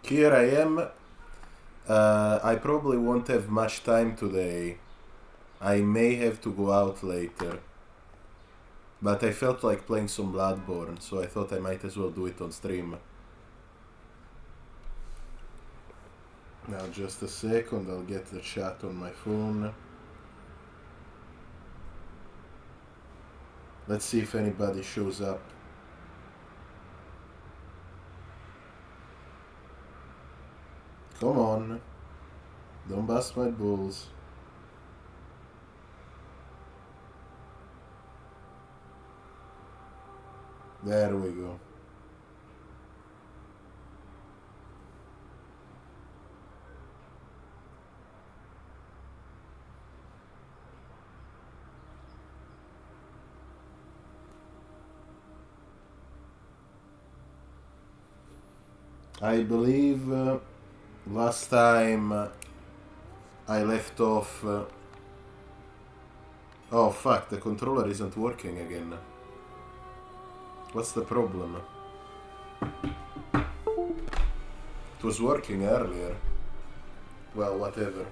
Here I am. I probably won't have much time today. I may have to go out later. But I felt like playing some Bloodborne, so I thought I might as well do it on stream. Now just a second, I'll get the chat on my phone. Let's see if anybody shows up. Come on. Don't bust my balls. There we go. I believe last time I left off... oh fuck, the controller isn't working again. What's the problem? It was working earlier. Well, whatever.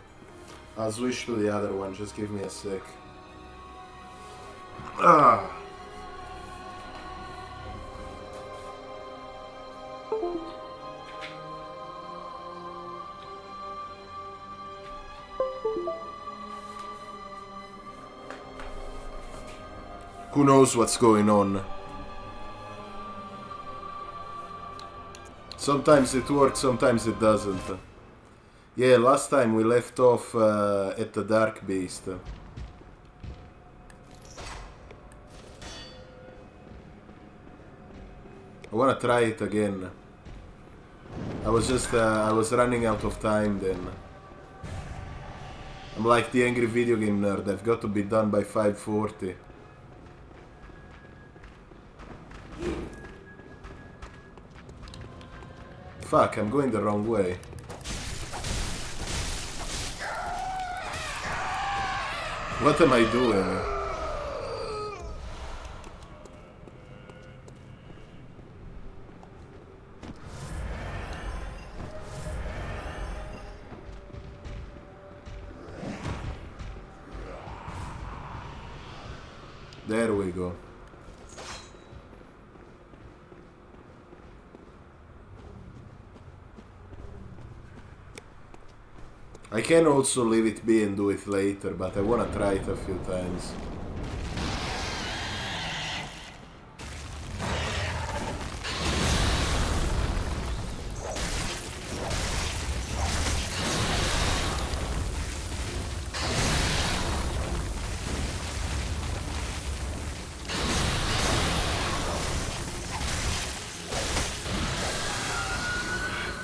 I'll switch to the other one, just give me a sec. Ah! Who knows what's going on? Sometimes it works, sometimes it doesn't. Yeah, last time we left off at the Dark Beast. I wanna try it again. I was running out of time then. I'm like the angry video game nerd, I've got to be done by 5:40. Fuck, I'm going the wrong way. What am I doing? There we go. I can also leave it be and do it later, but I wanna try it a few times.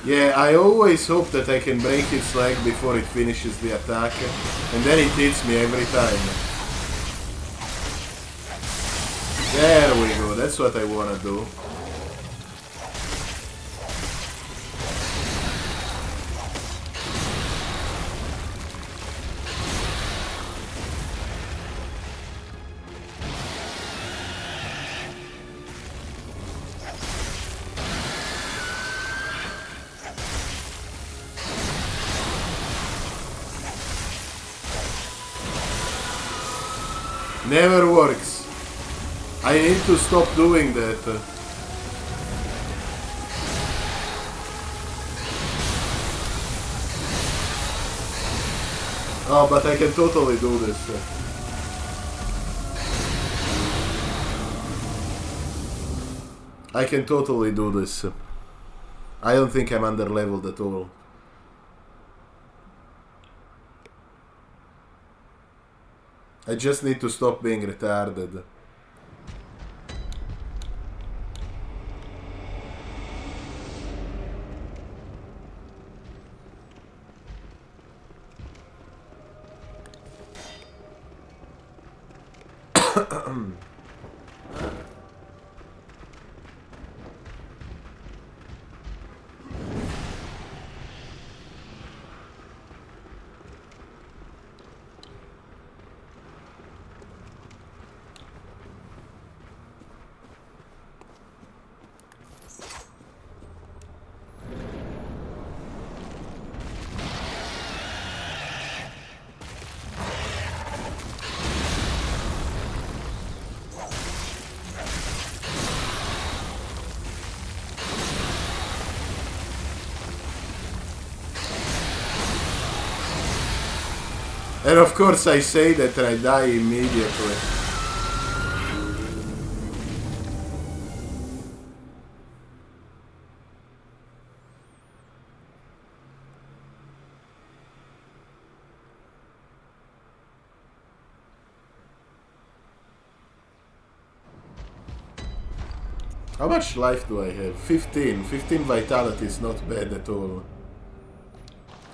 Yeah, I always hope that I can break its leg before it finishes the attack, and then it hits me every time. There we go, that's what I wanna do. Never works. I need to stop doing that. Oh, but I can totally do this. I can totally do this. I don't think I'm under-leveled at all. I just need to stop being retarded. And of course I say that and I die immediately. How much life do I have? 15. 15 vitality is not bad at all.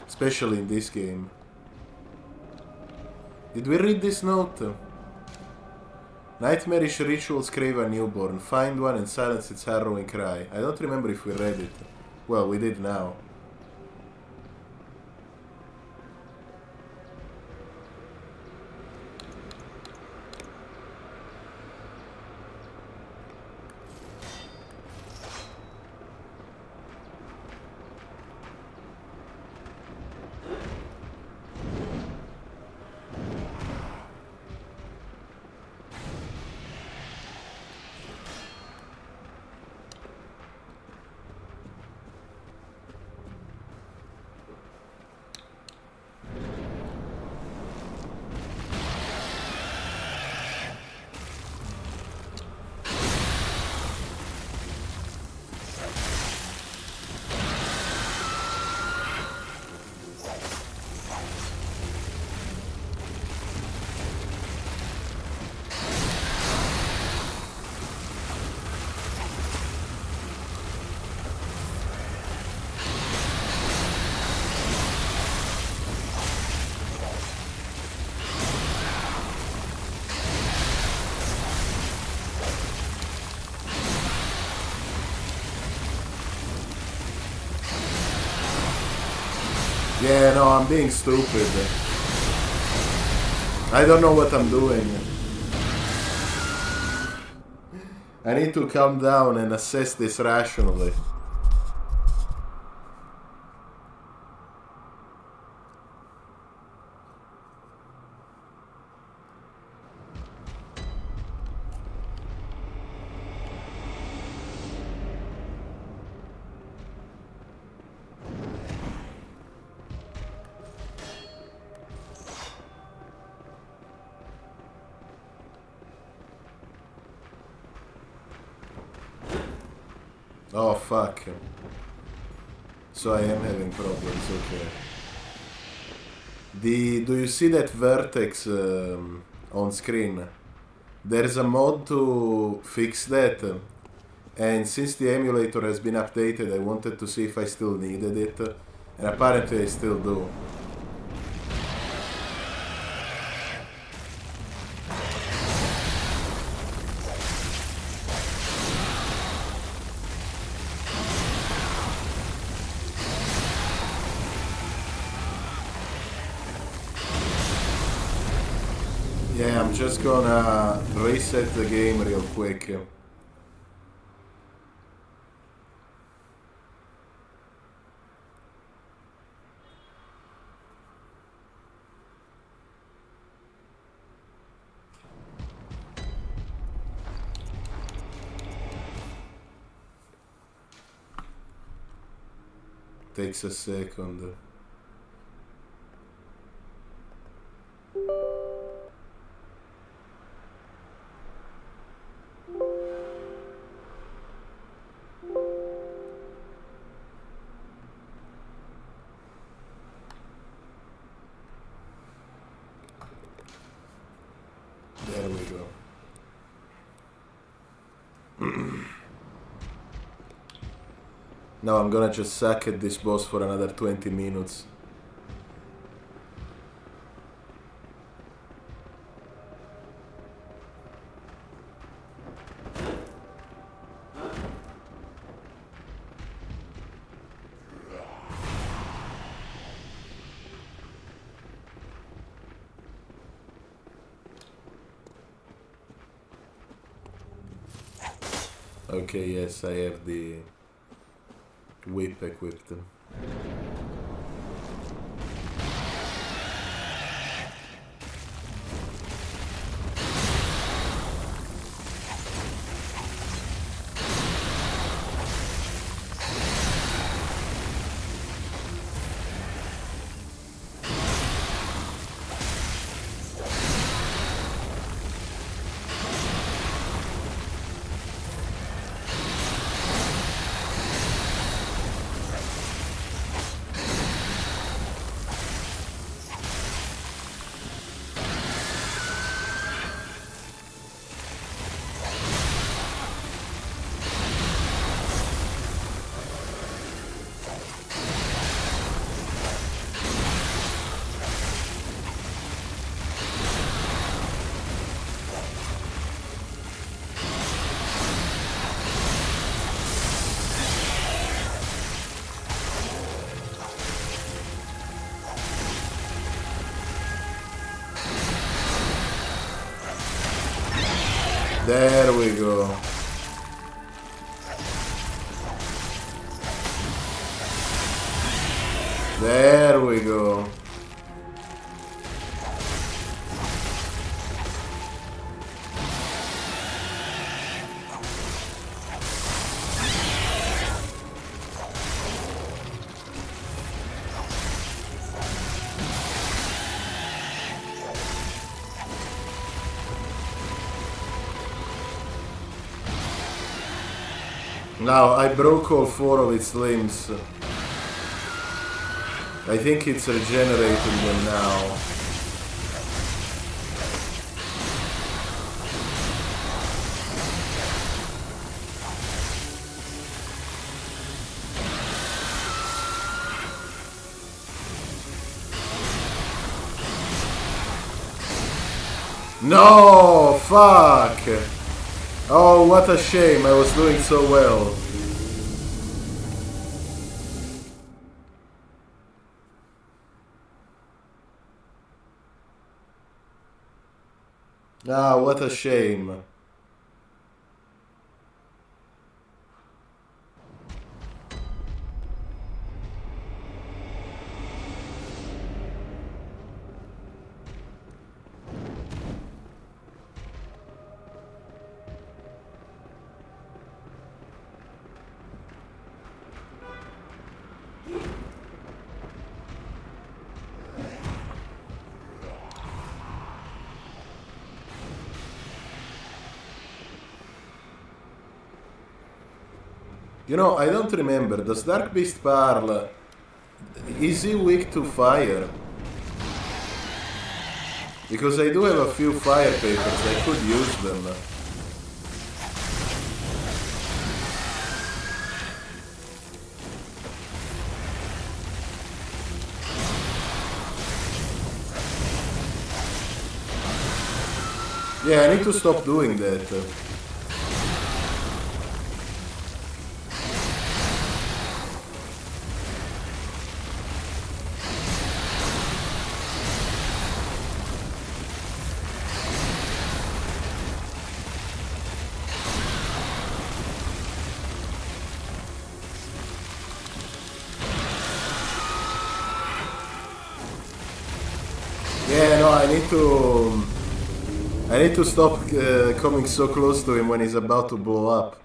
Especially in this game. Did we read this note? Nightmarish rituals crave a newborn. Find one and silence its harrowing cry. I don't remember if we read it. Well, we did now. Yeah, no, I'm being stupid. I don't know what I'm doing. I need to calm down and assess this rationally. Oh fuck. So I am having problems, okay. Do you see that vertex on screen? There's a mod to fix that. And since the emulator has been updated, I wanted to see if I still needed it. And apparently I still do. Yeah, I'm just gonna reset the game real quick. Takes a second. There we go. Now I'm gonna just suck at this boss for another 20 minutes. Okay, yes, I have the whip equipped. There we go. There we go. Now, I broke all 4 of its limbs. I think it's regenerating them now. No! Fuck! Oh, what a shame, I was doing so well. Ah, what a shame. You know, I don't remember. Does Dark Beast Parl... Is he weak to fire? Because I do have a few fire papers, I could use them. Yeah, I need to stop doing that. Yeah, no, I need to stop coming so close to him when he's about to blow up.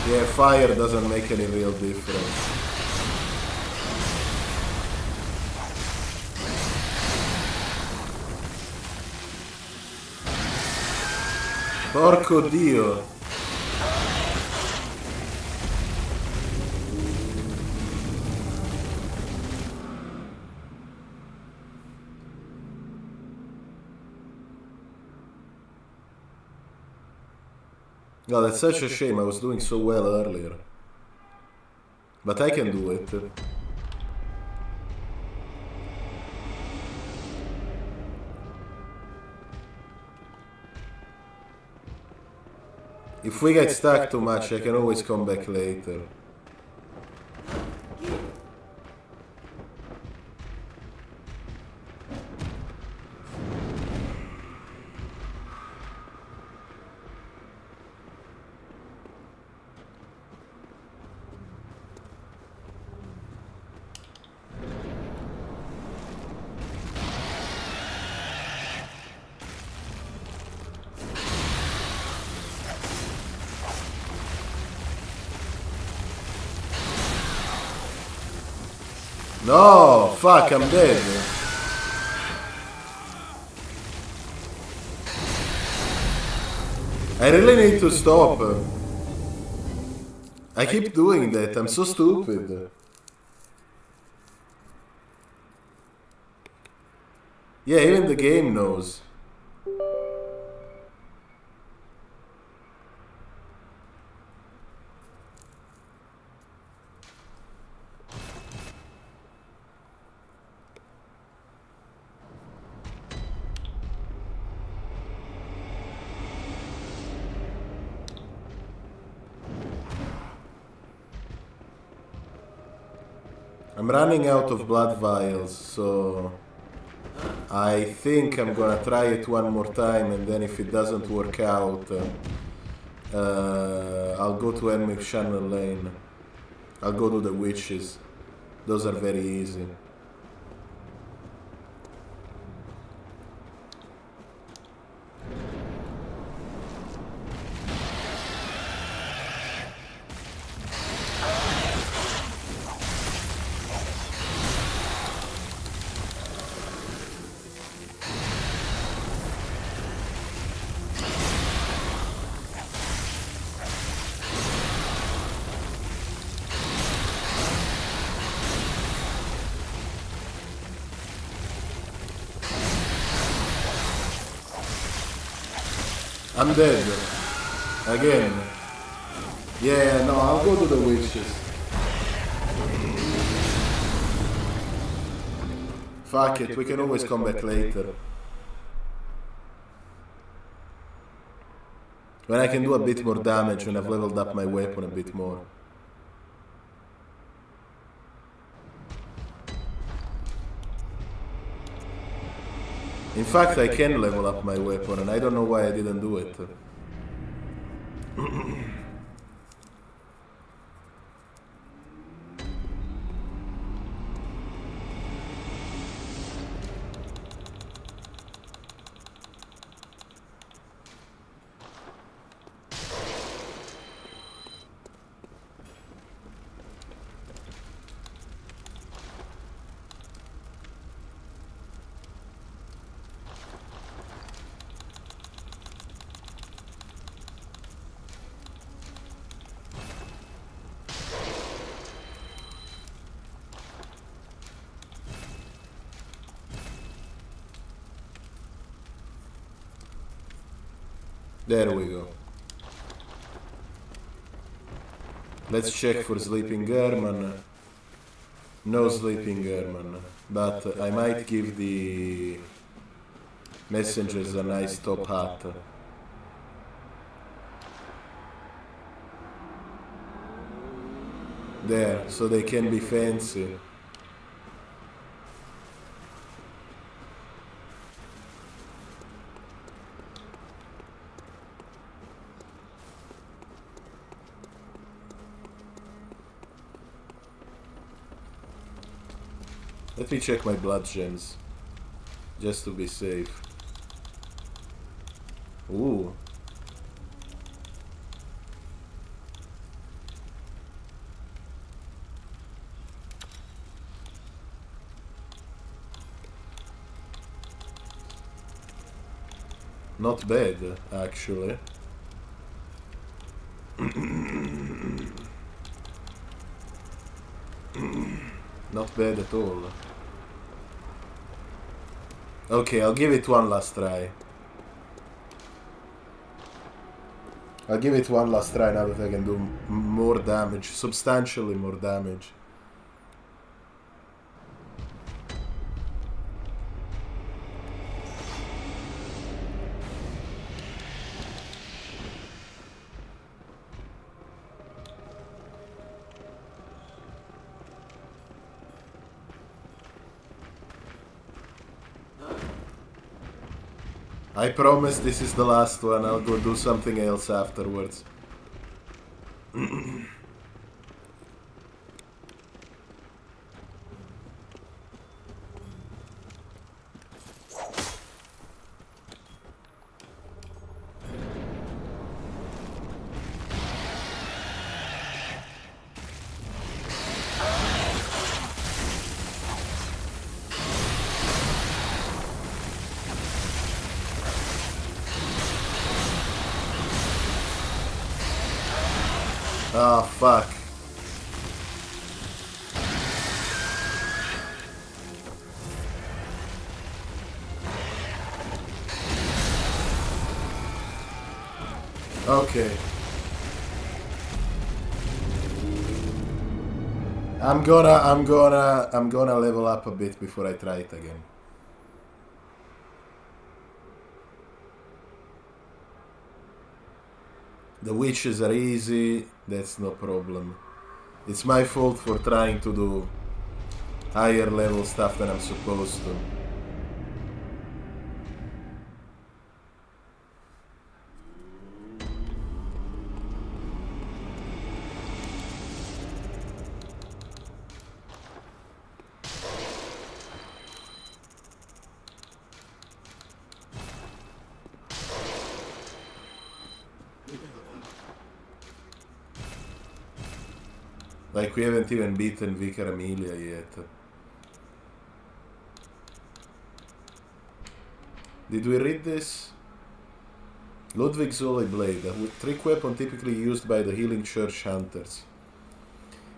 Yeah, fire doesn't make any real difference. Porco Dio! No, that's such a shame, I was doing so well earlier. But I can do it. If we get stuck too much, I can always come back later. No! Fuck, I'm dead. I really need to stop. I keep doing that, I'm so stupid. Yeah, even the game knows. I'm running out of blood vials, so I think I'm gonna try it one more time, and then if it doesn't work out, I'll go to Enmig Channel Lane. I'll go to the witches. Those are very easy. I'm dead. Again. Yeah, no, I'll go to the witches. Fuck it, we can always come back later. When I can do a bit more damage when I've leveled up my weapon a bit more. In fact, I can level up my weapon, and I don't know why I didn't do it. There we go. Let's check for sleeping Yharnam. No sleeping Yharnam. But I might give the messengers a nice top hat. There, so they can be fancy. Let me check my blood gems, just to be safe. Ooh. Not bad, actually. Not bad at all. Okay, I'll give it one last try. I'll give it one last try now that I can do more damage, substantially more damage. I promise this is the last one, I'll go do something else afterwards. Oh, fuck. Okay. I'm gonna level up a bit before I try it again. The witches are easy, that's no problem. It's my fault for trying to do higher level stuff than I'm supposed to. Like, we haven't even beaten Vicar Amelia yet. Did we read this? Ludwig's Holy Blade, a trick weapon typically used by the Healing Church hunters.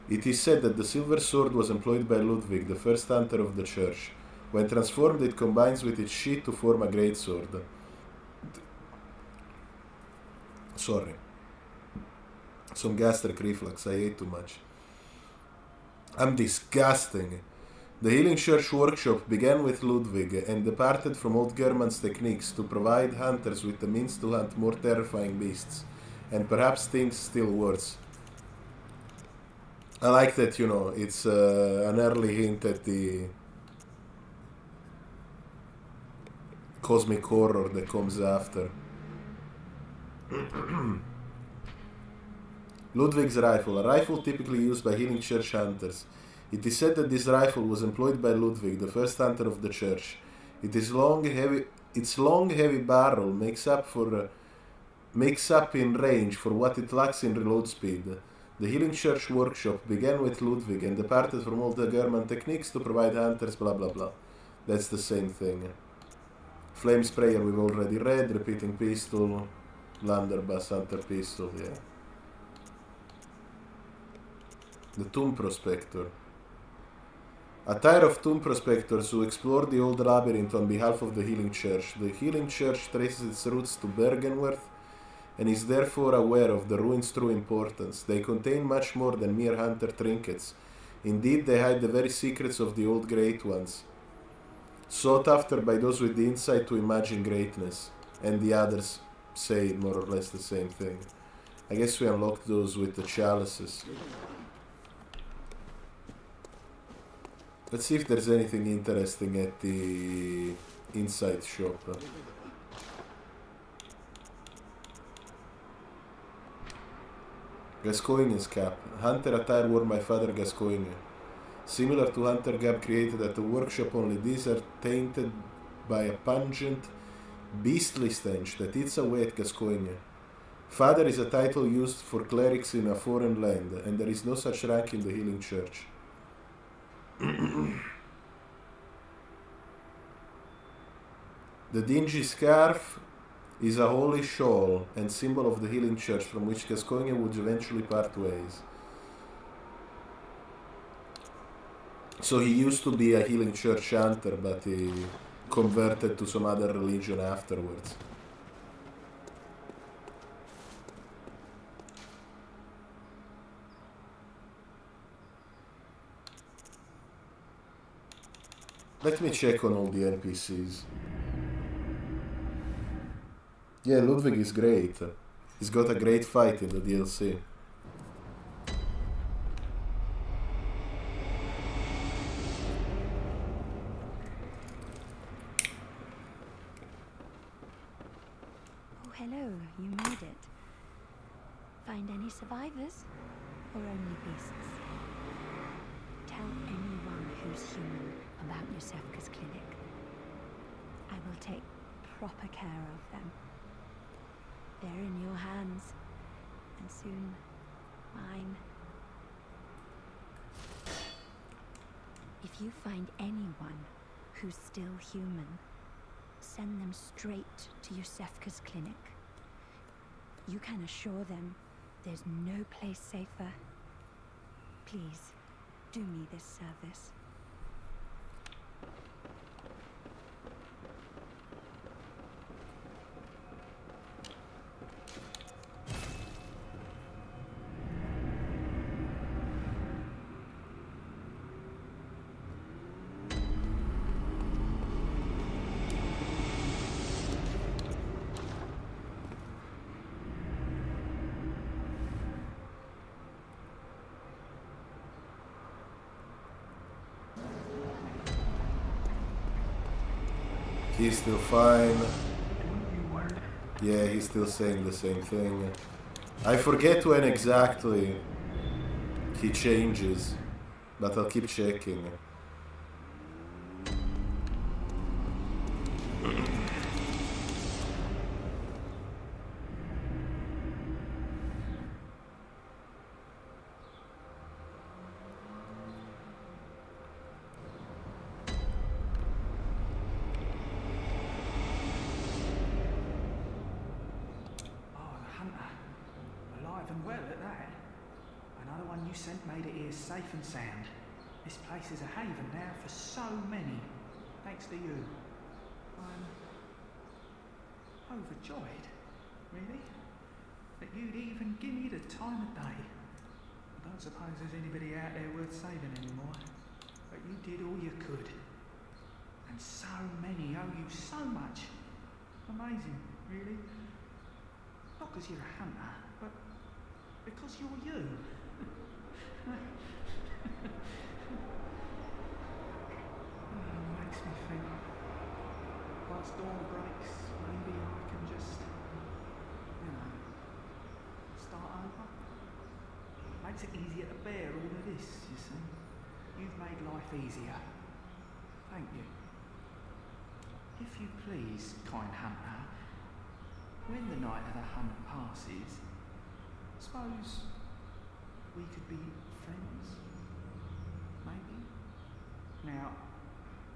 It is said that the silver sword was employed by Ludwig, the first hunter of the church. When transformed, it combines with its sheath to form a great sword. Sorry. Some gastric reflux, I ate too much. I'm disgusting. The Healing Church workshop began with Ludwig and departed from old German's techniques to provide hunters with the means to hunt more terrifying beasts, and perhaps things still worse. I like that, you know, it's an early hint at the cosmic horror that comes after. Ludwig's rifle, a rifle typically used by Healing Church hunters. It is said that this rifle was employed by Ludwig, the first hunter of the church. Its long, heavy barrel makes up in range for what it lacks in reload speed. The Healing Church workshop began with Ludwig and departed from all the German techniques to provide hunters, blah blah blah. That's the same thing. Flame sprayer we've already read, repeating pistol, blunderbuss, hunter pistol, yeah. The Tomb Prospector. A tier of tomb prospectors who explore the old labyrinth on behalf of the Healing Church. The Healing Church traces its roots to Bergenworth and is therefore aware of the ruins' true importance. They contain much more than mere hunter trinkets. Indeed, they hide the very secrets of the old Great Ones, sought after by those with the insight to imagine greatness. And the others say more or less the same thing. I guess we unlocked those with the chalices. Let's see if there's anything interesting at the inside shop. Gascoigne's cap. Hunter attire worn by Father Gascoigne. Similar to Hunter Gab created at the workshop, only these are tainted by a pungent, beastly stench that eats away at Gascoigne. Father is a title used for clerics in a foreign land, and there is no such rank in the Healing Church. The dingy scarf is a holy shawl and symbol of the Healing Church from which Gascoigne would eventually part ways. So he used to be a Healing Church hunter, but he converted to some other religion afterwards. Let me check on all the NPCs. Yeah, Ludwig is great. He's got a great fight in the DLC. Oh, hello. You made it. Find any survivors? Or only beasts? Tell anyone who's human about Yusefka's clinic. I will take proper care of them. They're in your hands, and soon mine. If you find anyone who's still human, send them straight to Yusefka's clinic. You can assure them There's no place safer. Please, do me this service. He's still fine. Yeah, he's still saying the same thing. I forget when exactly he changes, but I'll keep checking. Safe and sound. This place is a haven now for so many, thanks to you. I'm overjoyed, really, that you'd even give me the time of day. I don't suppose there's anybody out there worth saving anymore, but you did all you could. And so many owe you so much. Amazing, really. Not because you're a hunter, but because you're you. Makes me think, once dawn breaks, maybe we can just, start over. Makes it easier to bear all of this, you see. You've made life easier. Thank you. If you please, kind hunter, when the night of the hunt passes, suppose we could be friends, maybe? Now,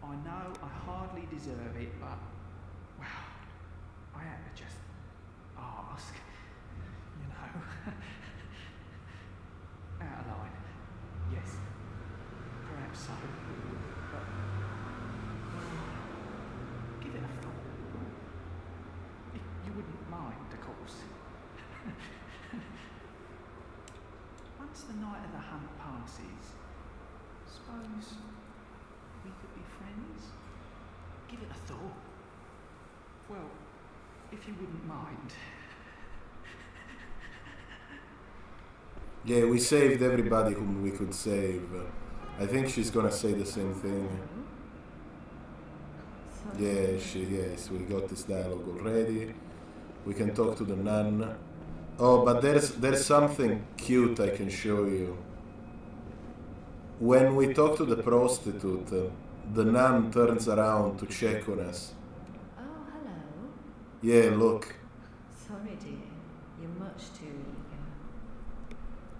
I know I hardly deserve it, but, well, I had to just ask, Out of line, yes, perhaps so, but, give it a thought. If you wouldn't mind, of course. Once the night of the hunt passes, suppose we could be friends? Give it a thought. Well, if you wouldn't mind. Yeah, we saved everybody whom we could save. I think she's gonna say the same thing. Yes, we got this dialogue already. We can talk to the nun. Oh, but there's something cute I can show you. When we talk to the prostitute, the nun turns around to check on us. Oh, hello. Yeah, look. Sorry, dear. You're much too eager.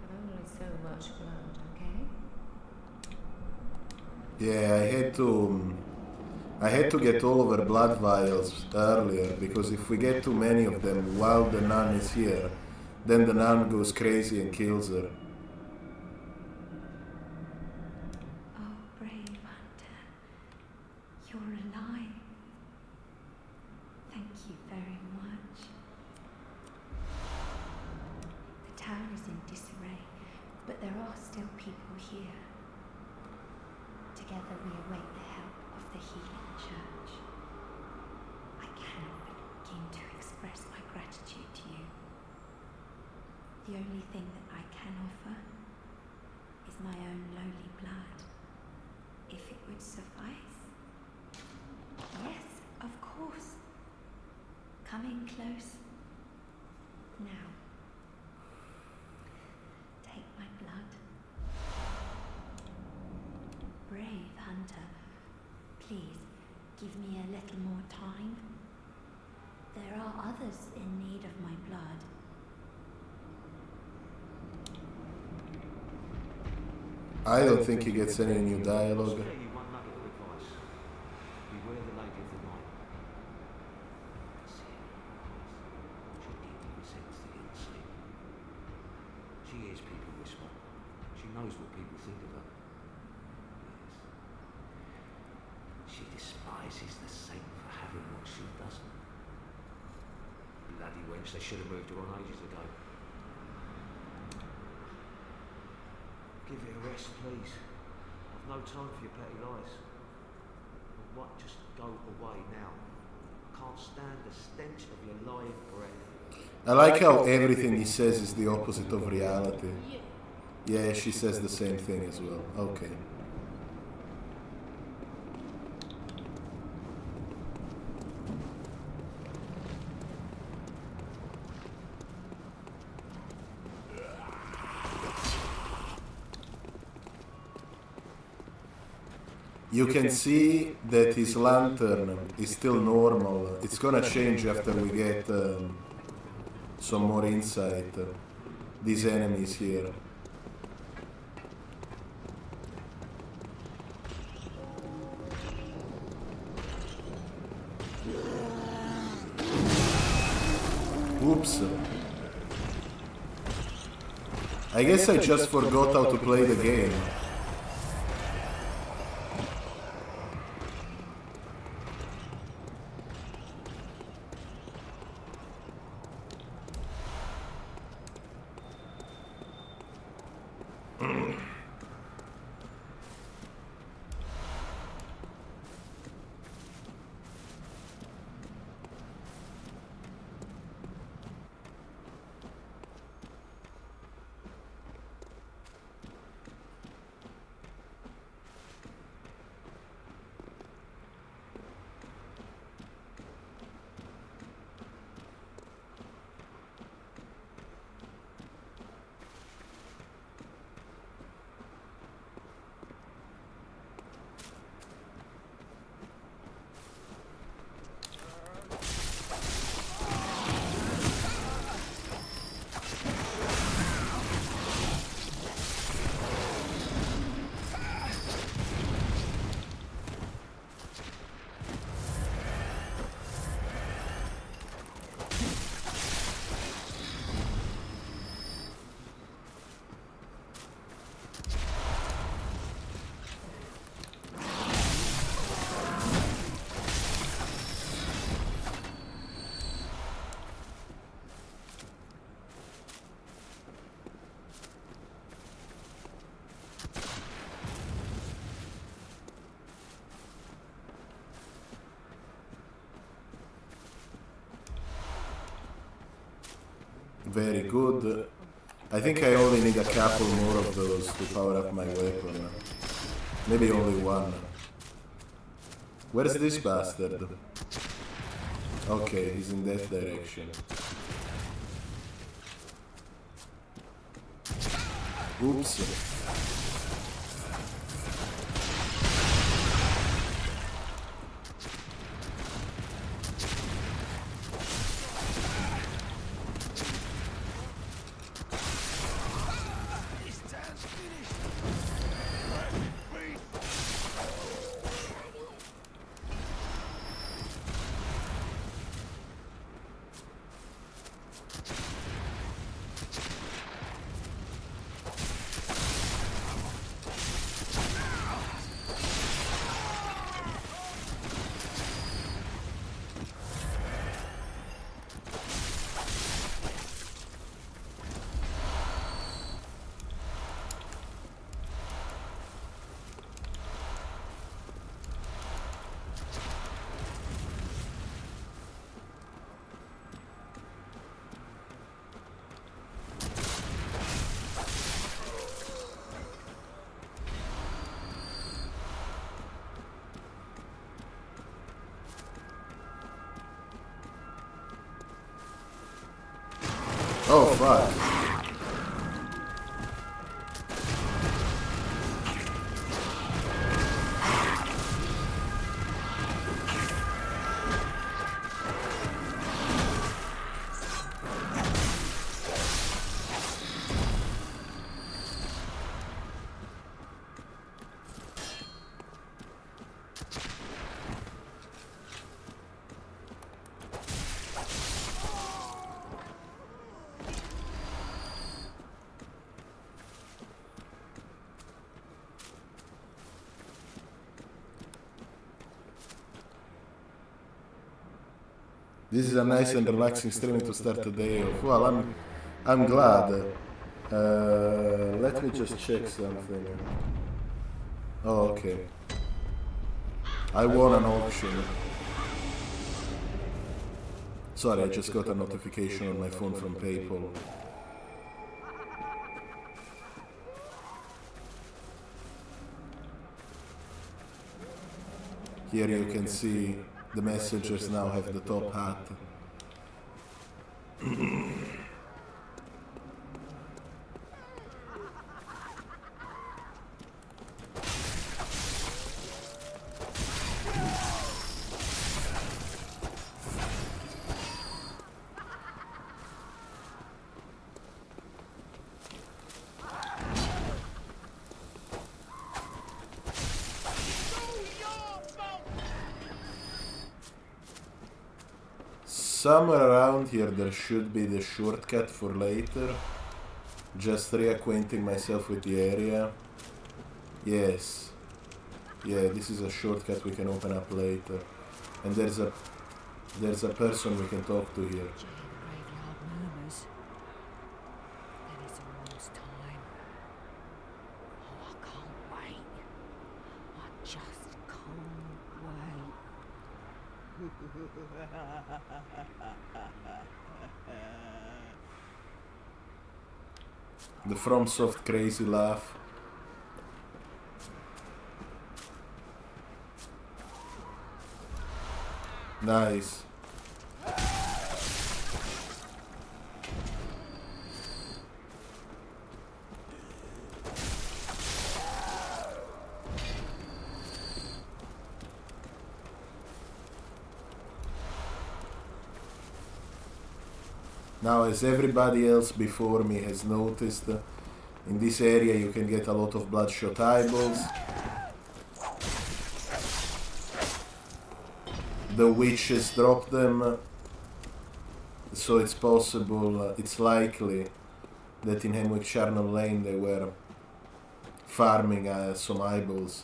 I've only so much blood, okay? Yeah, I had to get all of her blood vials earlier, because if we get too many of them while the nun is here, then the nun goes crazy and kills her. Oh, brave hunter. You're alive. Thank you very much. The town is in disarray, but there are still people here. Together we await the help of the healing church. I cannot begin to express my gratitude to you. The only thing that I can offer is my own lowly blood, if it would suffice. Yes, of course. Coming close. Now, take my blood. Brave hunter, please give me a little more time. There are others in need of my blood. I don't think he gets any new dialogue. hears people whisper. She knows what people think of her. Yes. She despises the saint for having what she doesn't. Bloody wench, they should have moved her on ages ago. Give it a rest, please. I've no time for your petty lies. But what, just go away now. I can't stand the stench of your lying breath. I like how everything he says is the opposite of reality. Yeah, she says the same thing as well. Okay. You can see that his lantern is still normal. It's gonna change after we get some more insight. These enemies here. Oops. I guess I just forgot how to play the game. Very good. I think I only need a couple more of those to power up my weapon. Maybe only one. Where's this bastard? Okay, he's in that direction. Oops. Oh, fuck. This is a nice and relaxing stream to start the day off. Well, I'm glad. Let me just check something. Oh, okay. I won an auction. Sorry, I just got a notification on my phone from PayPal. Here you can see the messengers now have the top hat. Somewhere around here there should be the shortcut for later. Just reacquainting myself with the area. Yes. Yeah, this is a shortcut we can open up later. And there's a person we can talk to here. Graveyard murmurs. Then it's almost time. Oh, I can't wait. I just can't wait. The FromSoft crazy laugh. Nice. Now, as everybody else before me has noticed, in this area you can get a lot of bloodshot eyeballs. The witches drop them, so it's possible, it's likely that in Yharnam Lane they were farming some eyeballs.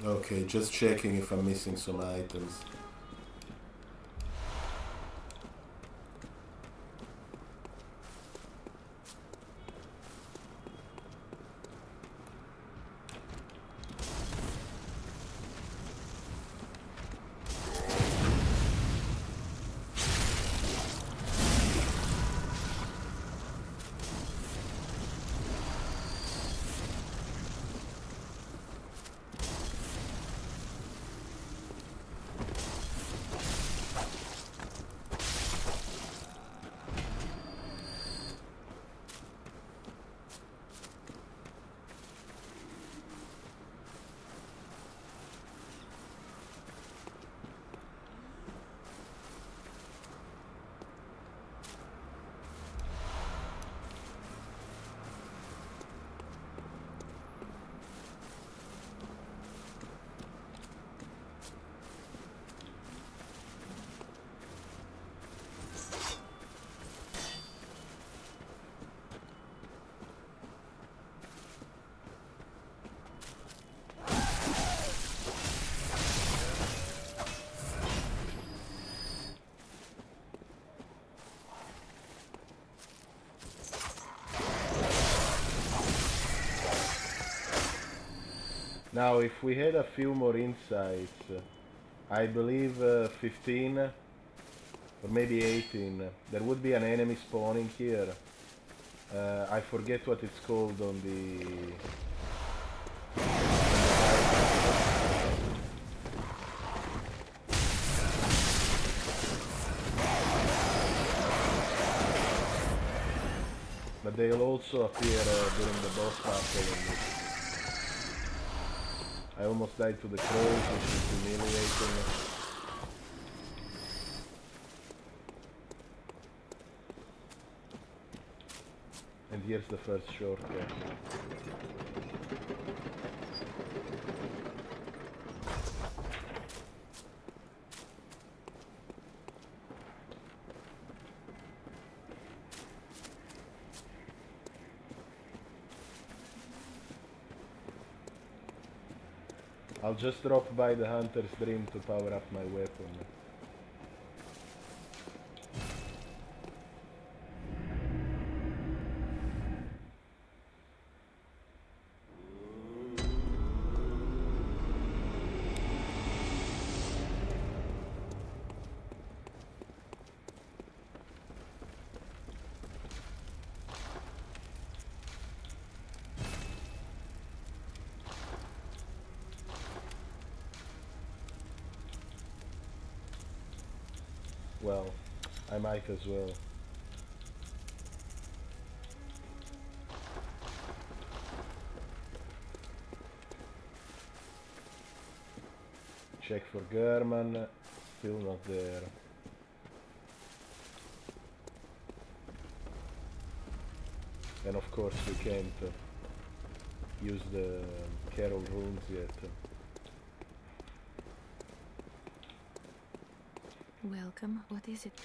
Okay, just checking if I'm missing some items. Now, if we had a few more insights, I believe 15 or maybe 18, there would be an enemy spawning here. I forget what it's called on the... But they'll also appear during the boss battle in this. I almost died to the crows, which is humiliating. And here's the first shortcut. I'll just drop by the Hunter's Dream to power up my weapon. Well, I might as well. Check for German, still not there. And of course we can't use the Carol runes yet. Welcome. What is it?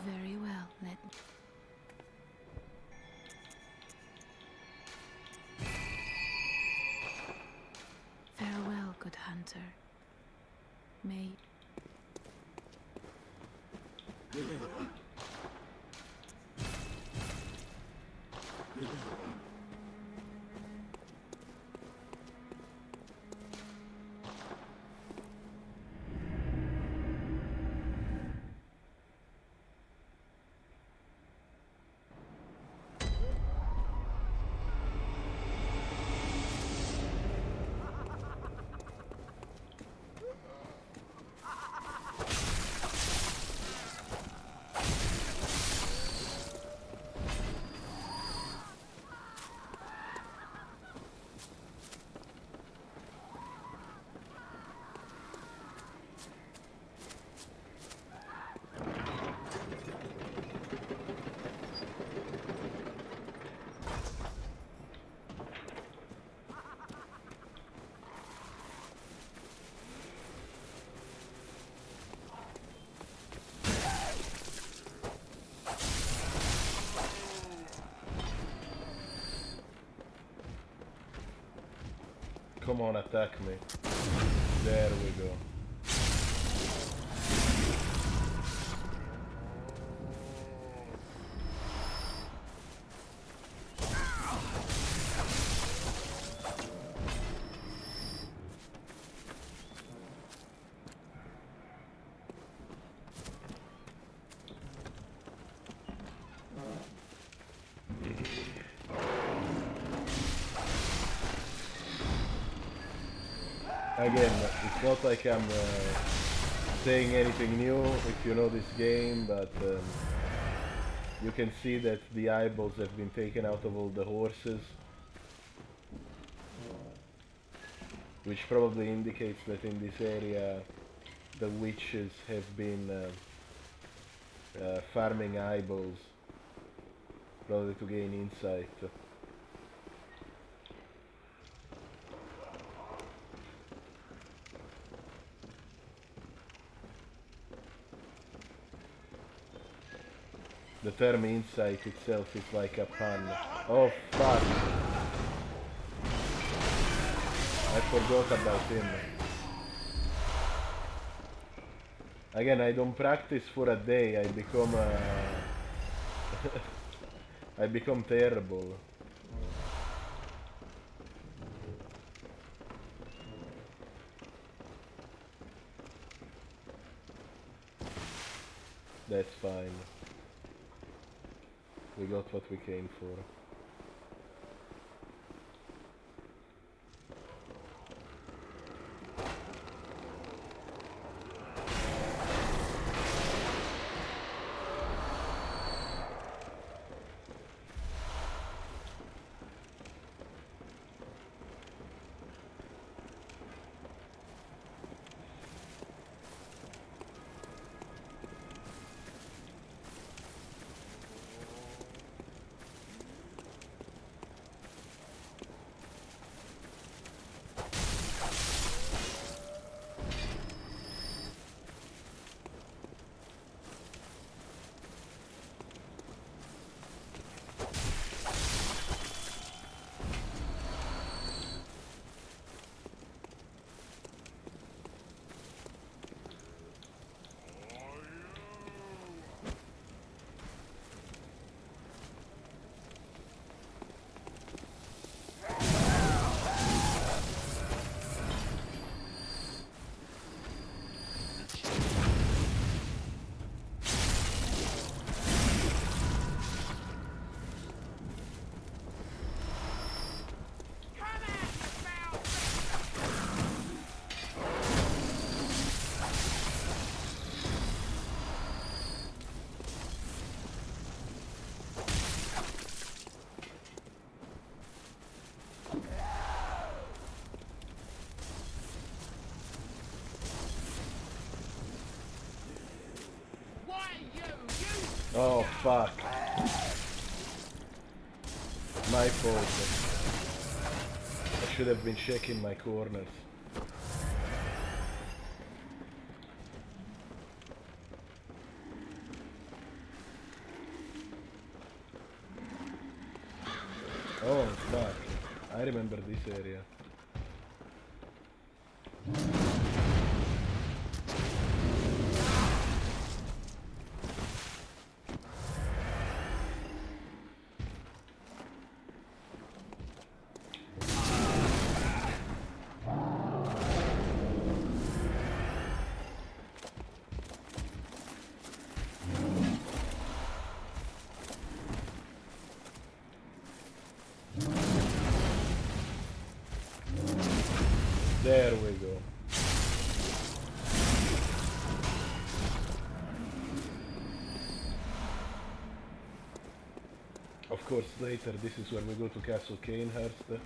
Very well. Let Farewell, good hunter. May Come on, attack me. There we go. Again, it's not like I'm saying anything new if you know this game, but you can see that the eyeballs have been taken out of all the horses, which probably indicates that in this area the witches have been farming eyeballs, probably to gain insight. The term insight itself is like a pun. Oh fuck! I forgot about him. Again, I don't practice for a day, I become I become terrible. That's fine. We got what we came for. fuck. My fault. I should have been checking my corners. Oh fuck. I remember this area. There we go. Of course, later this is where we go to Castle Canehurst.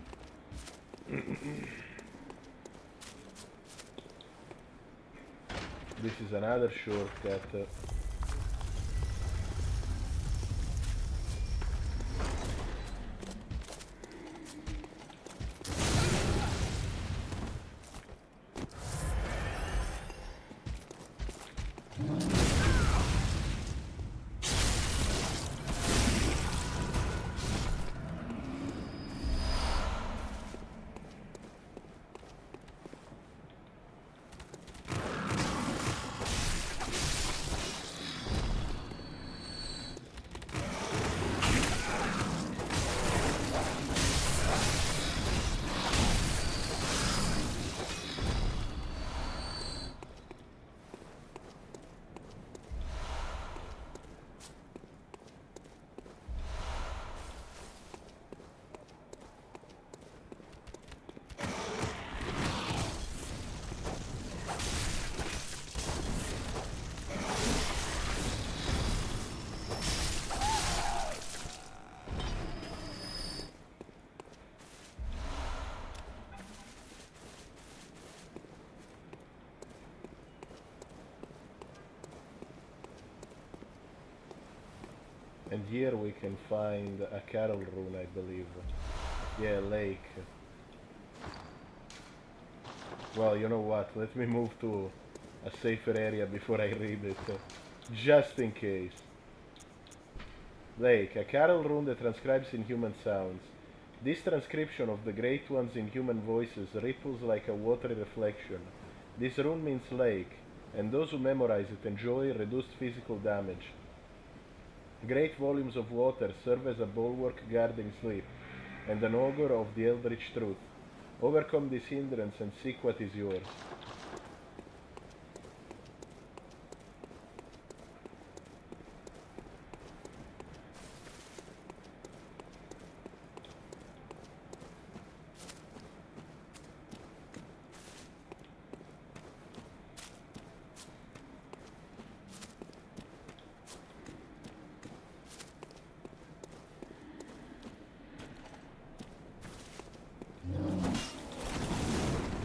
This is another shortcut. And here we can find a Carol rune, I believe. Yeah, lake. Well, you know what, let me move to a safer area before I read it, just in case. Lake, a Carol rune that transcribes in human sounds. This transcription of the great ones in human voices ripples like a watery reflection. This rune means lake, and those who memorize it enjoy reduced physical damage. Great volumes of water serve as a bulwark guarding sleep, and an augur of the eldritch truth. Overcome this hindrance and seek what is yours.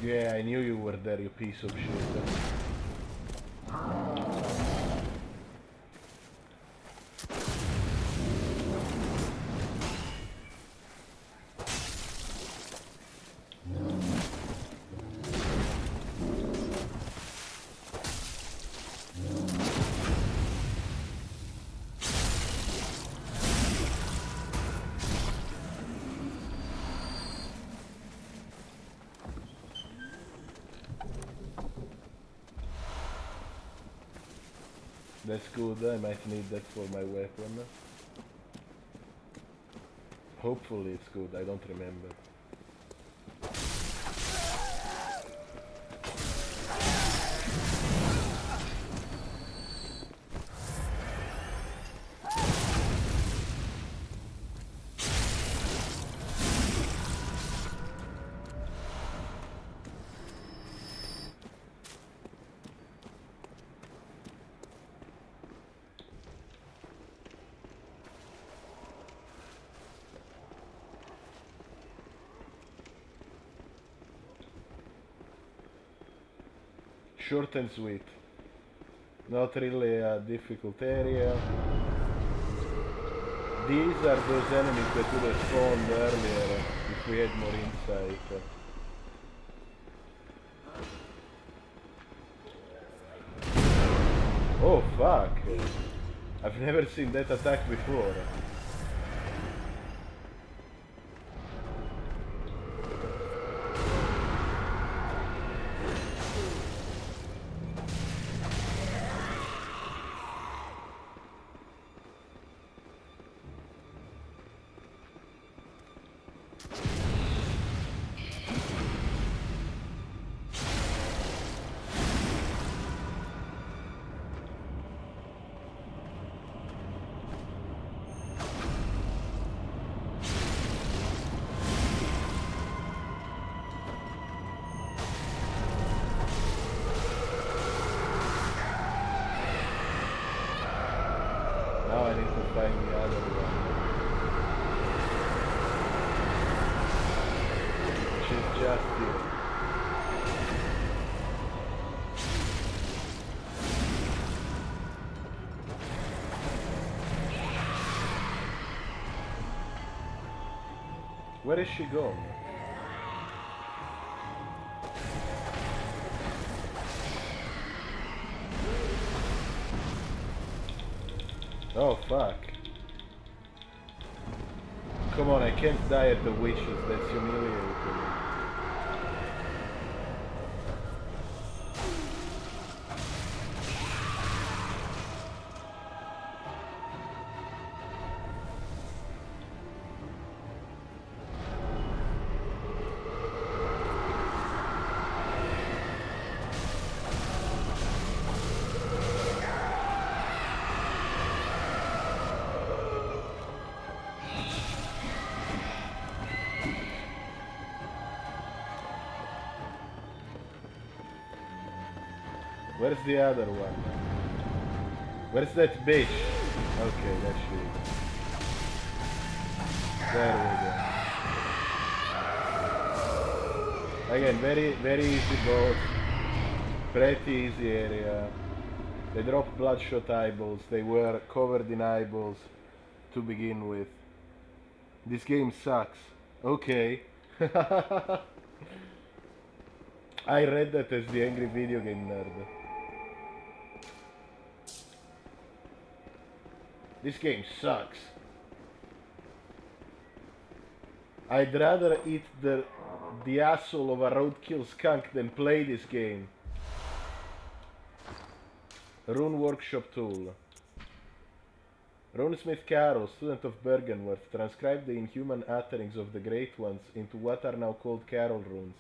Yeah, I knew you were there, you piece of shit. That's good, I might need that for my weapon. Hopefully it's good, I don't remember. Short and sweet. Not really a difficult area. These are those enemies that would have spawned earlier if we had more insight. Oh fuck! I've never seen that attack before. Now I need to find the other one. She's just here. Where is she gone? Oh fuck. Come on, I can't die at the witches, that's humiliating. Where's the other one? Where's that bitch? Okay, there she is. There we go. Again, very easy boss. Pretty easy area. They dropped bloodshot eyeballs. They were covered in eyeballs to begin with. This game sucks. Okay. I read that as the angry video game nerd. This game sucks. I'd rather eat the asshole of a roadkill skunk than play this game. Rune Workshop Tool. Runesmith Carol, student of Bergenworth, transcribed the inhuman utterings of the Great Ones into what are now called Carol runes.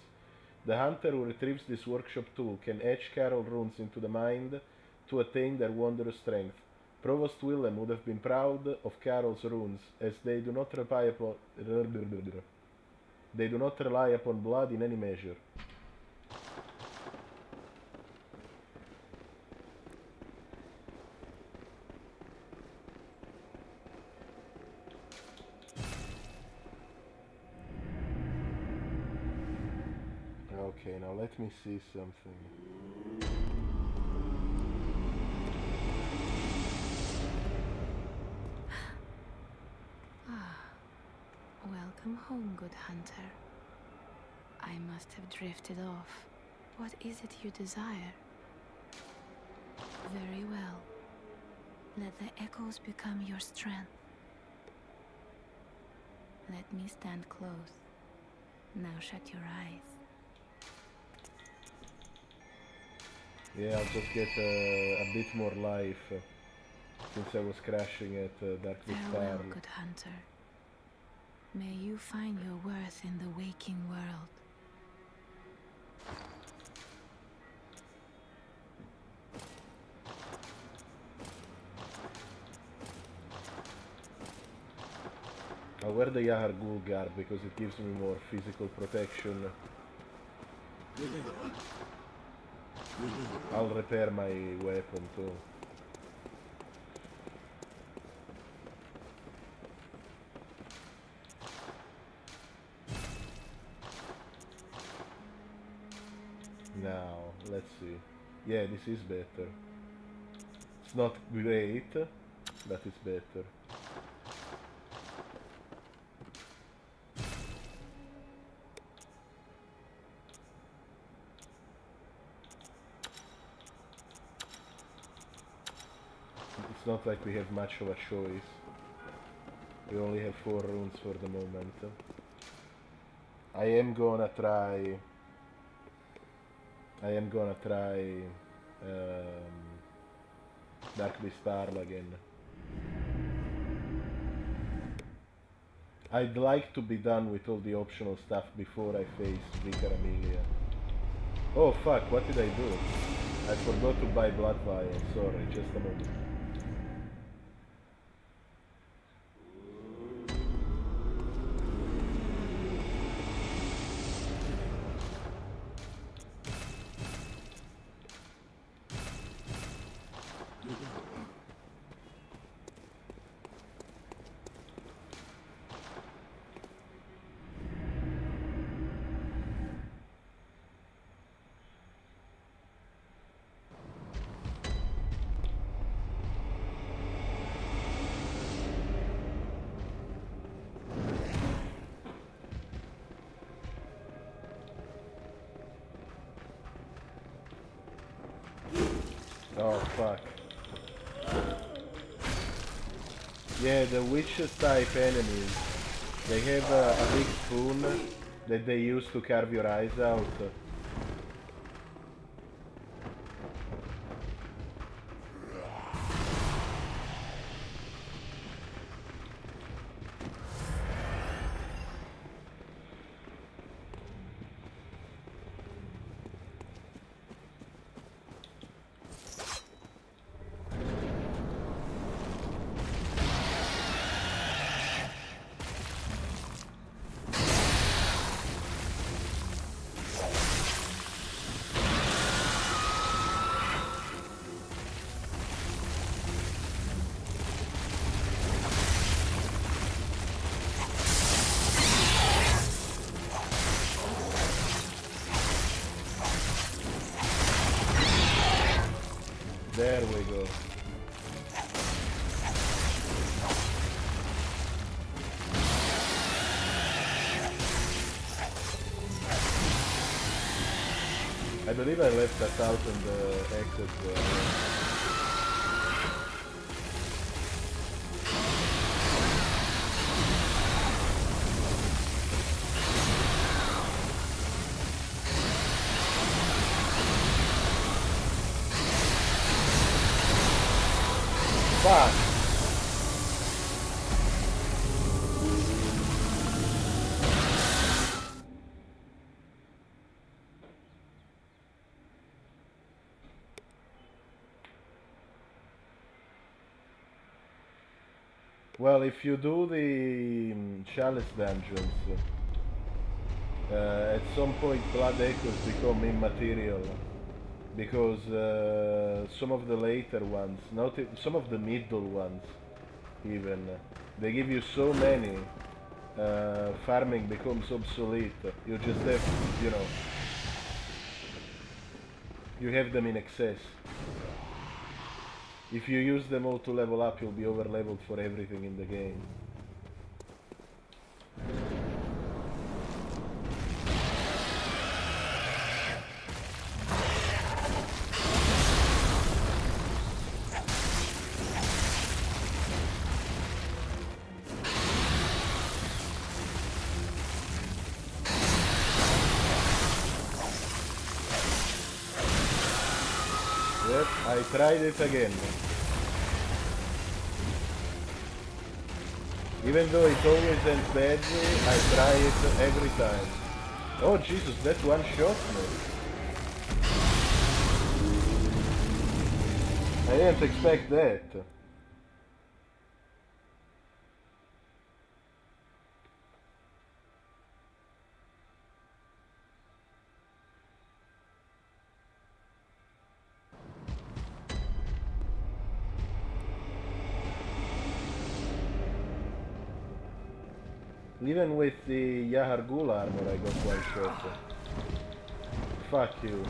The hunter who retrieves this workshop tool can etch Carol runes into the mind to attain their wondrous strength. Provost Willem would have been proud of Carol's runes, as they do not rely upon blood in any measure. Okay, now let me see something. Welcome home, good hunter. I must have drifted off. What is it you desire? Very well. Let the echoes become your strength. Let me stand close. Now shut your eyes. Yeah, I'll just get a bit more life since I was crashing at Darkness Farewell, Tarn. good hunter. May you find your worth in the waking world. I'll wear the Yahar Ghoul garb because it gives me more physical protection. I'll repair my weapon too. Now, let's see. Yeah, this is better. It's not great, but it's better. it's not like we have much of a choice. We only have 4 runes for the moment. I am gonna try Dark Beast Pearl again. I'd like to be done with all the optional stuff before I face Vicar Amelia. Oh fuck, what did I do? I forgot to buy Blood Vial, sorry, just a moment. Oh fuck. Yeah, the witches type enemies, they have a big spoon that they use to carve your eyes out. There we go. I believe I left that out in the exit. Fuck! Well, if you do the Chalice dungeons, at some point Blood Echoes become immaterial. Because some of the later ones, some of the middle ones even, they give you so many, farming becomes obsolete. You just have, you know, you have them in excess. If you use them all to level up, you'll be over leveled for everything in the game. Yep, I tried it again. Even though it always ends badly, I try it every time. Oh Jesus, that one shot me. I didn't expect that. Even with the Yahar Ghul armor I got one shot. Fuck you.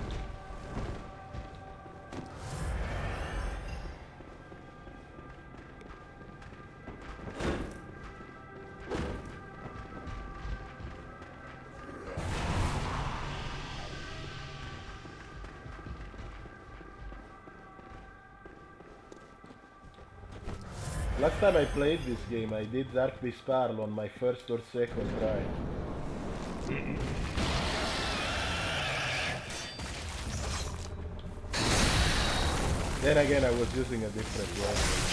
Last time I played this game, I did Dark Beast Parl on my first or second try. Then again, I was using a different weapon.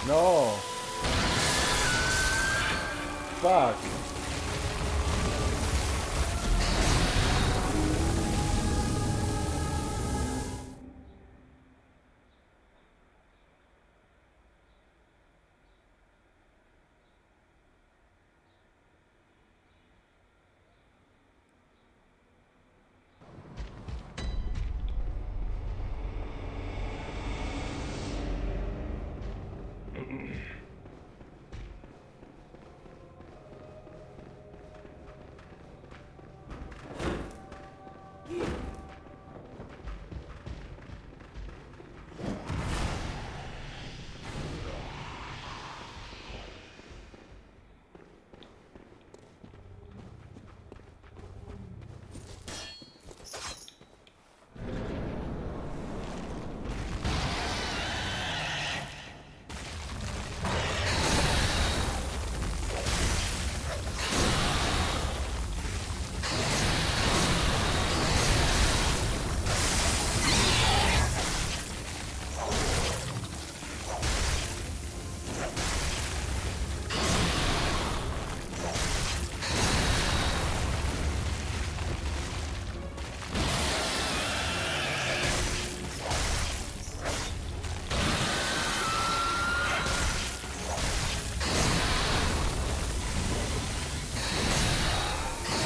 No! Fuck!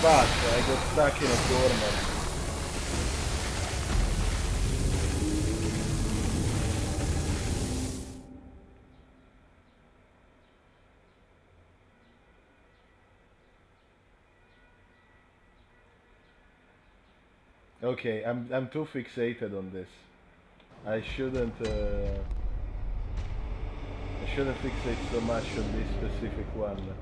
Fuck, I got stuck in a corner. Okay, I'm too fixated on this. I shouldn't fixate so much on this specific one.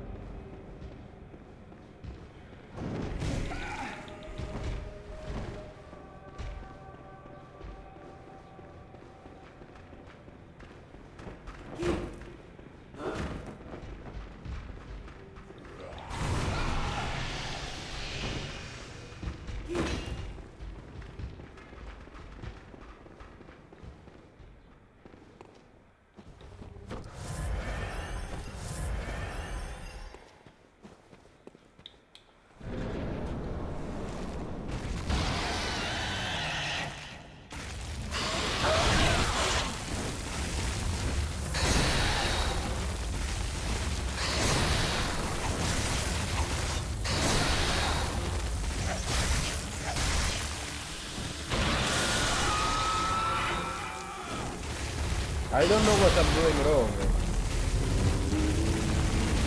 I don't know what I'm doing wrong.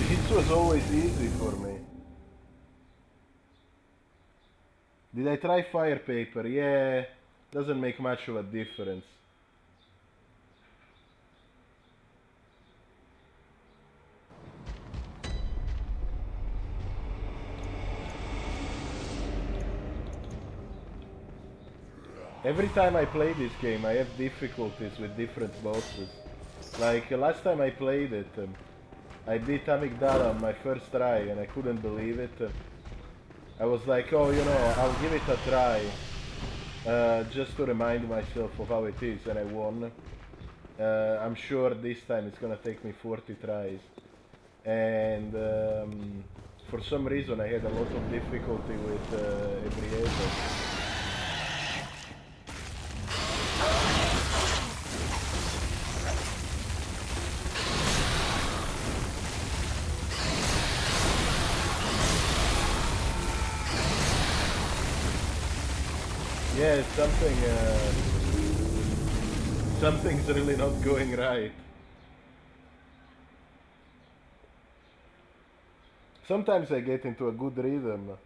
This was always easy for me. Did I try fire paper? Yeah, doesn't make much of a difference. Every time I play this game, I have difficulties with different bosses. Like, last time I played it, I beat Amygdala on my first try and I couldn't believe it. I was like, oh, you know, I'll give it a try. just to remind myself of how it is, and I won. I'm sure this time it's gonna take me 40 tries, and for some reason I had a lot of difficulty with Ebrieto. Yeah, something's really not going right. Sometimes I get into a good rhythm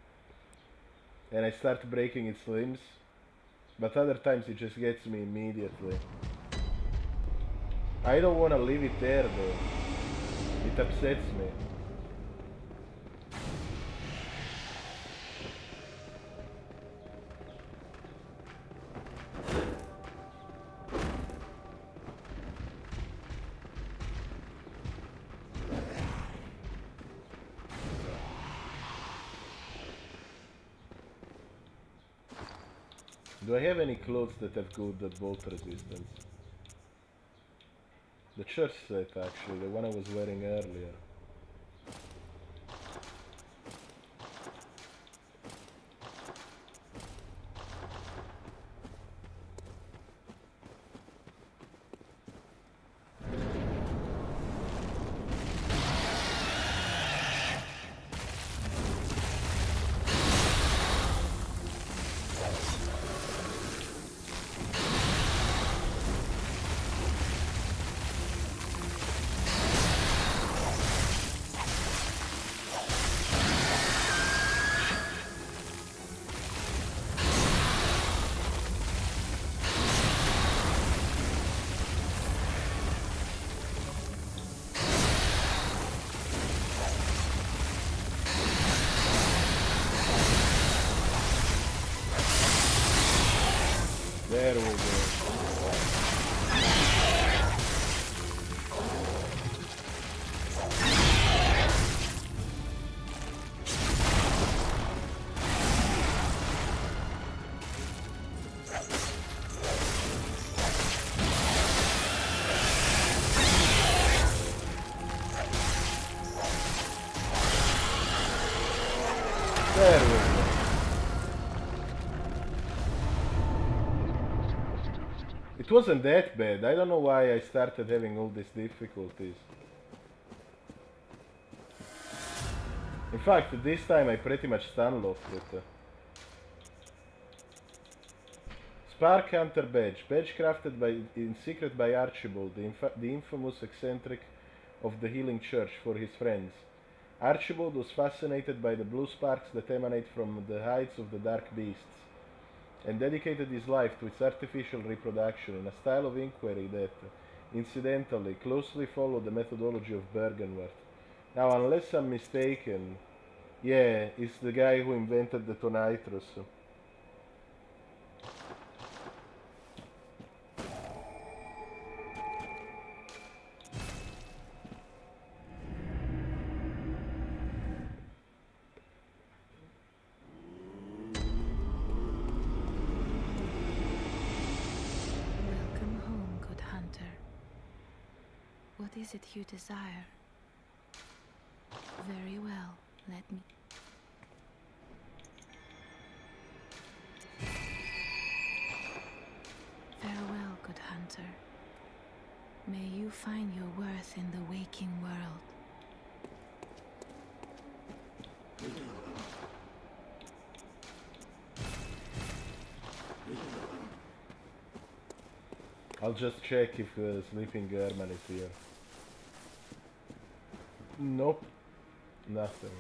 and I start breaking its limbs, but other times it just gets me immediately. I don't want to leave it there though. It upsets me. Do I have any clothes that have good bolt resistance? The church set actually, the one I was wearing earlier. There we go. There we go. It wasn't that bad. I don't know why I started having all these difficulties. In fact, this time I pretty much stun-locked it. Spark Hunter Badge. Badge crafted in secret by Archibald, the infamous eccentric of the Healing Church, for his friends. Archibald was fascinated by the blue sparks that emanate from the hides of the dark beasts, and dedicated his life to its artificial reproduction in a style of inquiry that, incidentally, closely followed the methodology of Bergenworth. Now, unless I'm mistaken, yeah, it's the guy who invented the Tonitrus. Welcome home, good hunter. What is it you desire? Very well, let me... Farewell, good hunter. May you find your worth in the waking world. I'll just check if Sleeping German is here. Nope. Nothing.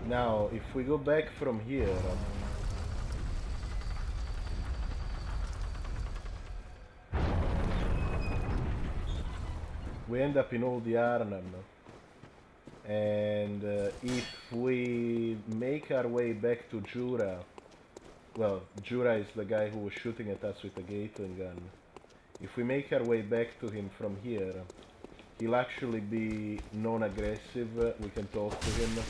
Now, if we go back from here, we end up in old Yharnam. And if we make our way back to Jura, well, Jura is the guy who was shooting at us with a Gatling gun. If we make our way back to him from here, he'll actually be non-aggressive. We can talk to him.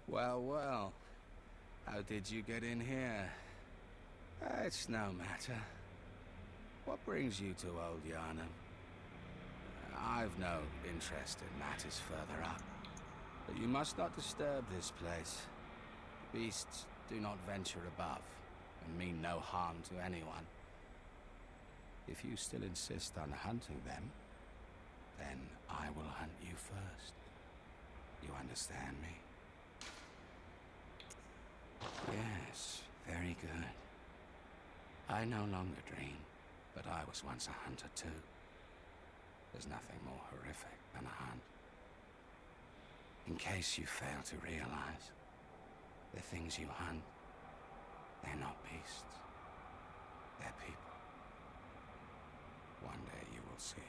Well, well. How did you get in here? It's no matter. What brings you to old Yharnam? I've no interest in matters further up. But you must not disturb this place. Beasts do not venture above, and mean no harm to anyone. If you still insist on hunting them, then I will hunt you first. You understand me? Yes, very good. I no longer dream, but I was once a hunter too. There's nothing more horrific than a hunt. In case you fail to realize, the things you hunt, they're not beasts. They're people. One day you will see.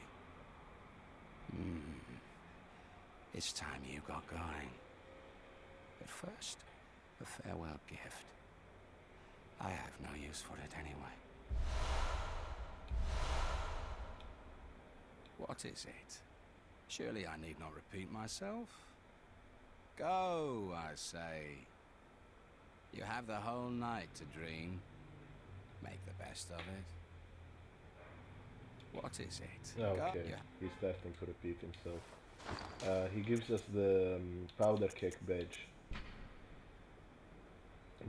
It's time you got going. But first, a farewell gift. I have no use for it anyway. What is it? Surely I need not repeat myself. Go, I say. You have the whole night to dream. Make the best of it. What is it? Okay, Yeah. he's starting to repeat himself. He gives us the powder keg badge.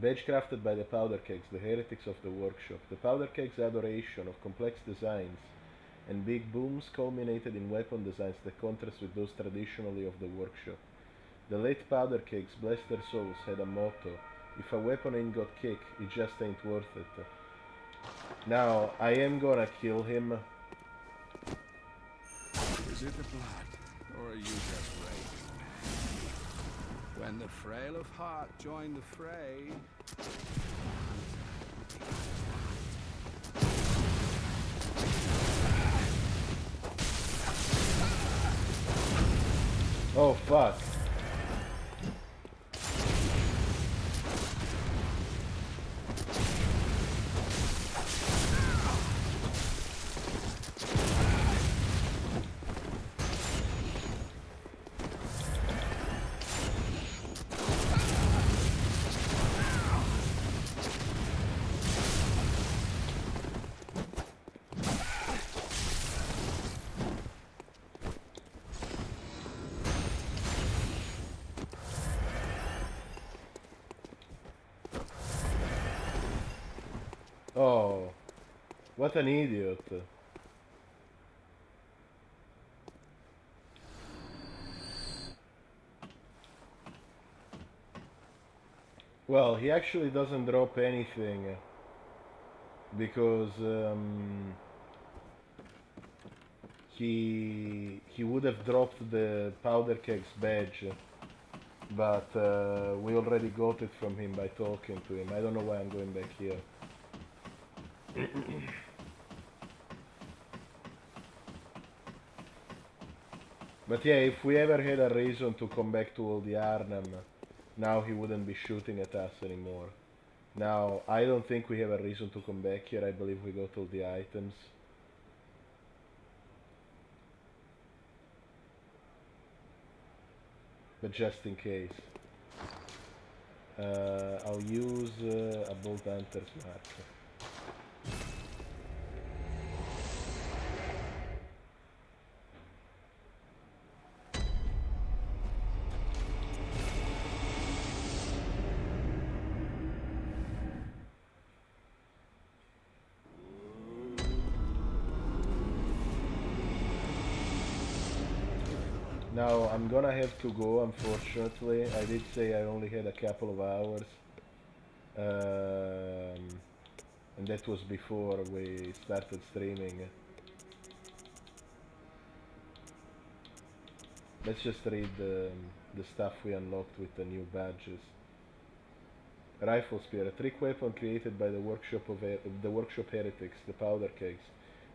Badge crafted by the powder kegs, the heretics of the workshop. The powder kegs' adoration of complex designs and big booms culminated in weapon designs that contrast with those traditionally of the workshop. The late powder kegs, bless their souls, had a motto: if a weapon ain't got kick, it just ain't worth it. Now, I am gonna kill him. Is it the blood, or are you just raving? When the frail of heart join the fray... Oh fuck. Oh, what an idiot. Well, he actually doesn't drop anything because he would have dropped the powder kegs badge, but we already got it from him by talking to him. I don't know why I'm going back here. But yeah, if we ever had a reason to come back to old Yharnam, now he wouldn't be shooting at us anymore. Now, I don't think we have a reason to come back here. I believe we got all the items. But just in case. I'll use a Bolt Hunter's mark. Now, I'm gonna have to go, unfortunately. I did say I only had a couple of hours. And that was before we started streaming. Let's just read the stuff we unlocked with the new badges. Rifle spear, a trick weapon created by the workshop heretics, the powder kegs.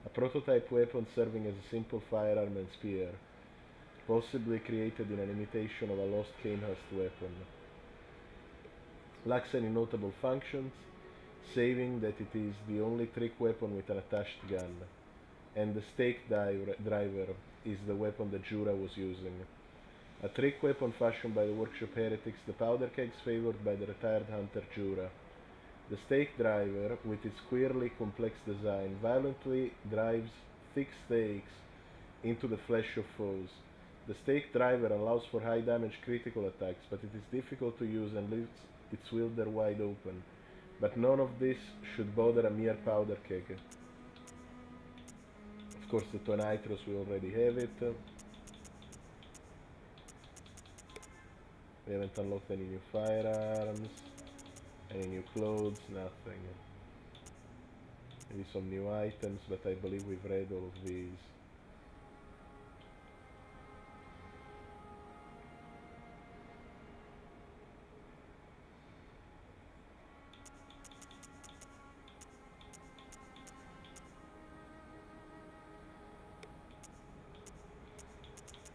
A prototype weapon serving as a simple firearm and spear, possibly created in an imitation of a lost Canehurst weapon. Lacks any notable functions, saving that it is the only trick weapon with an attached gun, and the stake driver is the weapon that Jura was using. A trick weapon fashioned by the workshop heretics, the powder kegs favored by the retired hunter Jura. The stake driver, with its queerly complex design, violently drives thick stakes into the flesh of foes. The stake driver allows for high damage critical attacks, but it is difficult to use and leaves its wielder wide open. But none of this should bother a mere powder keg. Of course, the Tonitros, we already have it. We haven't unlocked any new firearms, any new clothes, nothing. Maybe some new items, but I believe we've read all of these.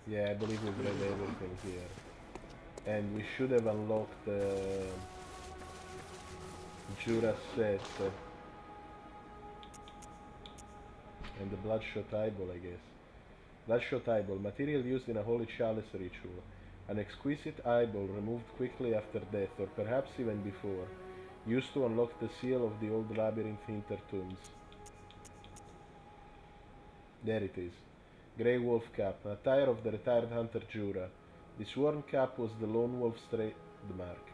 Yeah, I believe we've read everything here. And we should have unlocked the Jura set and the Bloodshot Eyeball, I guess. Bloodshot Eyeball, material used in a Holy Chalice ritual. An exquisite eyeball removed quickly after death, or perhaps even before, used to unlock the seal of the old labyrinth hintertombs. There it is. Grey Wolf Cap, an attire of the retired hunter Jura. This worn cap was the Lone Wolf's trademark.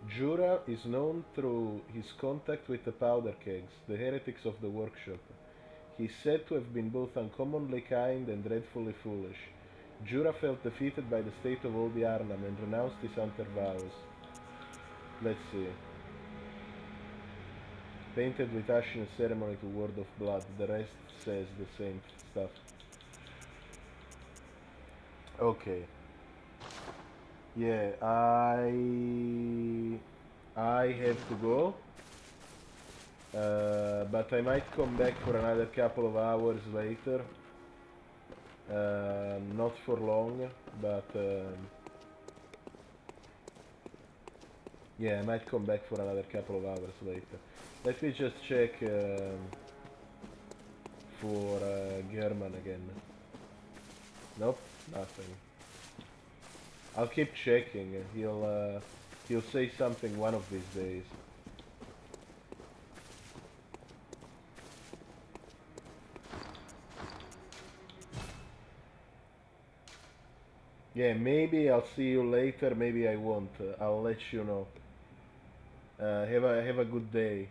Jura is known through his contact with the powder kegs, the heretics of the workshop. He is said to have been both uncommonly kind and dreadfully foolish. Jura felt defeated by the state of old Yharnam and renounced his hunter vows. Let's see. Painted with ash in a ceremony to ward of blood. The rest says the same stuff. Okay. Yeah, I have to go. But I might come back for another couple of hours later. Not for long, but yeah, I might come back for another couple of hours later. Let me just check for German again. Nope, nothing. I'll keep checking. He'll say something one of these days. Yeah, maybe I'll see you later, maybe I won't. I'll let you know. Have a good day.